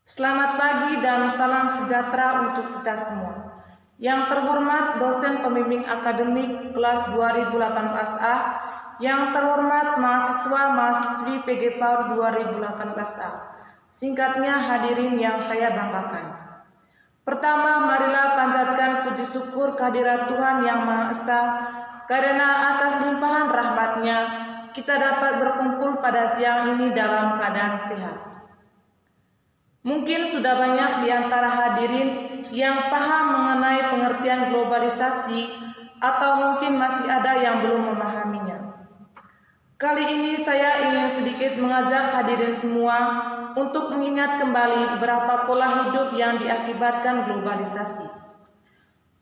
Selamat pagi dan salam sejahtera untuk kita semua. Yang terhormat dosen pembimbing akademik kelas 2018A, yang terhormat mahasiswa-mahasiswi PG PAUD 2018A. Singkatnya hadirin yang saya banggakan. Pertama, marilah panjatkan puji syukur kehadirat Tuhan Yang Maha Esa, karena atas limpahan rahmat-Nya kita dapat berkumpul pada siang ini dalam keadaan sehat. Mungkin sudah banyak di antara hadirin yang paham mengenai pengertian globalisasi, atau mungkin masih ada yang belum memahaminya. Kali ini saya ingin sedikit mengajak hadirin semua untuk mengingat kembali beberapa pola hidup yang diakibatkan globalisasi.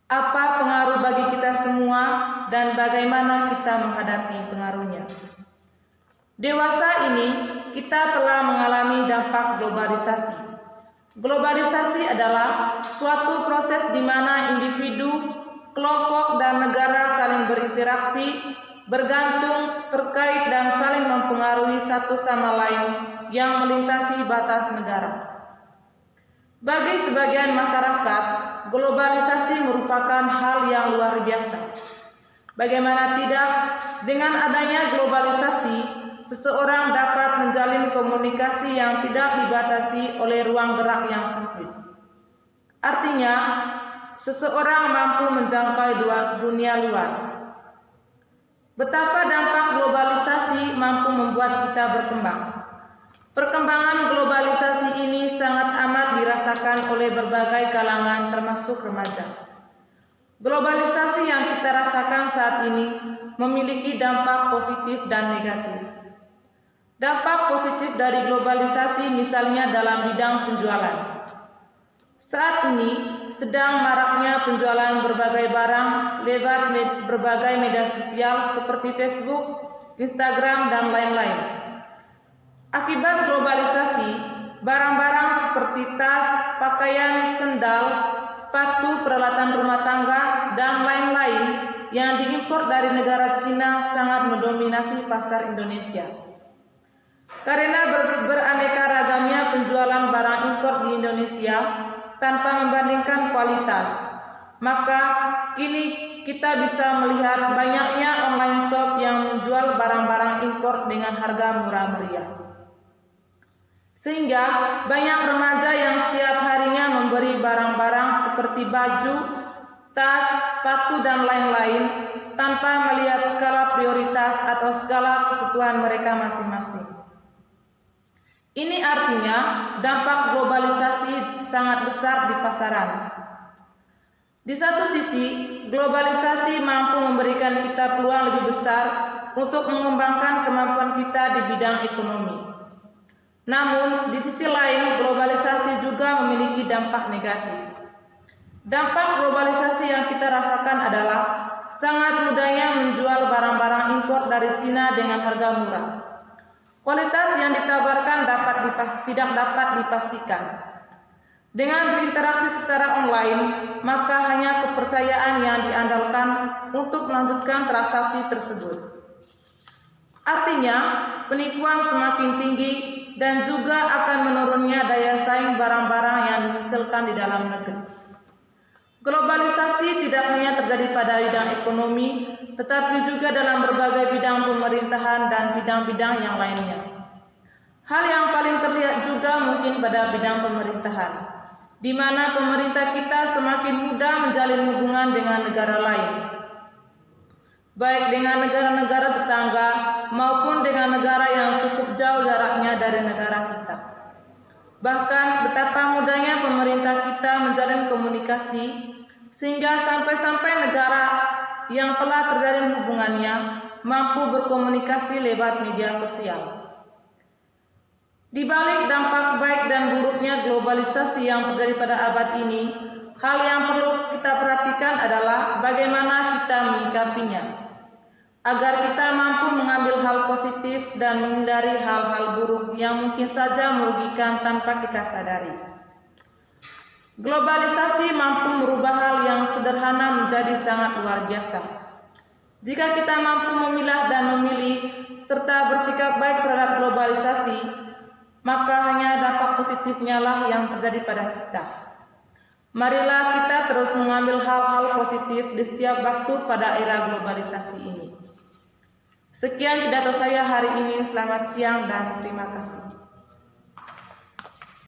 Apa pengaruh bagi kita semua dan bagaimana kita menghadapi pengaruhnya. Dewasa ini kita telah mengalami dampak globalisasi. Globalisasi adalah suatu proses di mana individu, kelompok, dan negara saling berinteraksi, bergantung, terkait, dan saling mempengaruhi satu sama lain yang melintasi batas negara. Bagi sebagian masyarakat, globalisasi merupakan hal yang luar biasa. Bagaimana tidak, dengan adanya globalisasi, seseorang dapat menjalin komunikasi yang tidak dibatasi oleh ruang gerak yang sempit. Artinya, seseorang mampu menjangkau dunia luar. Betapa dampak globalisasi mampu membuat kita berkembang. Perkembangan globalisasi ini sangat amat dirasakan oleh berbagai kalangan termasuk remaja. Globalisasi yang kita rasakan saat ini memiliki dampak positif dan negatif. Dampak positif dari globalisasi misalnya dalam bidang penjualan. Saat ini sedang maraknya penjualan berbagai barang lewat berbagai media sosial seperti Facebook, Instagram, dan lain-lain. Akibat globalisasi, barang-barang seperti tas, pakaian, sendal, sepatu, peralatan rumah tangga, dan lain-lain yang diimpor dari negara Cina sangat mendominasi pasar Indonesia. Karena beraneka ragamnya penjualan barang impor di Indonesia tanpa membandingkan kualitas, maka kini kita bisa melihat banyaknya online shop yang menjual barang-barang impor dengan harga murah meriah. Sehingga banyak remaja yang setiap harinya memberi barang-barang seperti baju, tas, sepatu, dan lain-lain tanpa melihat skala prioritas atau skala kebutuhan mereka masing-masing. Ini artinya dampak globalisasi sangat besar di pasaran. Di satu sisi, globalisasi mampu memberikan kita peluang lebih besar untuk mengembangkan kemampuan kita di bidang ekonomi. Namun, di sisi lain, globalisasi juga memiliki dampak negatif. Dampak globalisasi yang kita rasakan adalah sangat mudahnya menjual barang-barang impor dari Cina dengan harga murah. Kualitas yang ditawarkan tidak dapat dipastikan. Dengan berinteraksi secara online, maka hanya kepercayaan yang diandalkan untuk melanjutkan transaksi tersebut. Artinya, penipuan semakin tinggi dan juga akan menurunnya daya saing barang-barang yang dihasilkan di dalam negeri. Globalisasi tidak hanya terjadi pada bidang ekonomi, tetapi juga dalam berbagai bidang pemerintahan dan bidang-bidang yang lainnya. Hal yang paling terlihat juga mungkin pada bidang pemerintahan, di mana pemerintah kita semakin mudah menjalin hubungan dengan negara lain, baik dengan negara-negara tetangga maupun dengan negara yang cukup jauh jaraknya dari negara kita. Bahkan betapa mudahnya pemerintah kita menjalin komunikasi, sehingga sampai-sampai negara yang telah terjalin hubungannya mampu berkomunikasi lewat media sosial. Di balik dampak baik dan buruknya globalisasi yang terjadi pada abad ini, hal yang perlu kita perhatikan adalah bagaimana kita menyikapinya, agar kita mampu mengambil hal positif dan menghindari hal-hal buruk yang mungkin saja merugikan tanpa kita sadari. Globalisasi mampu merubah hal yang sederhana menjadi sangat luar biasa. Jika kita mampu memilah dan memilih serta bersikap baik terhadap globalisasi, maka hanya dampak hal positifnya lah yang terjadi pada kita. Marilah kita terus mengambil hal-hal positif di setiap waktu pada era globalisasi ini. Sekian pidato saya hari ini. Selamat siang dan terima kasih.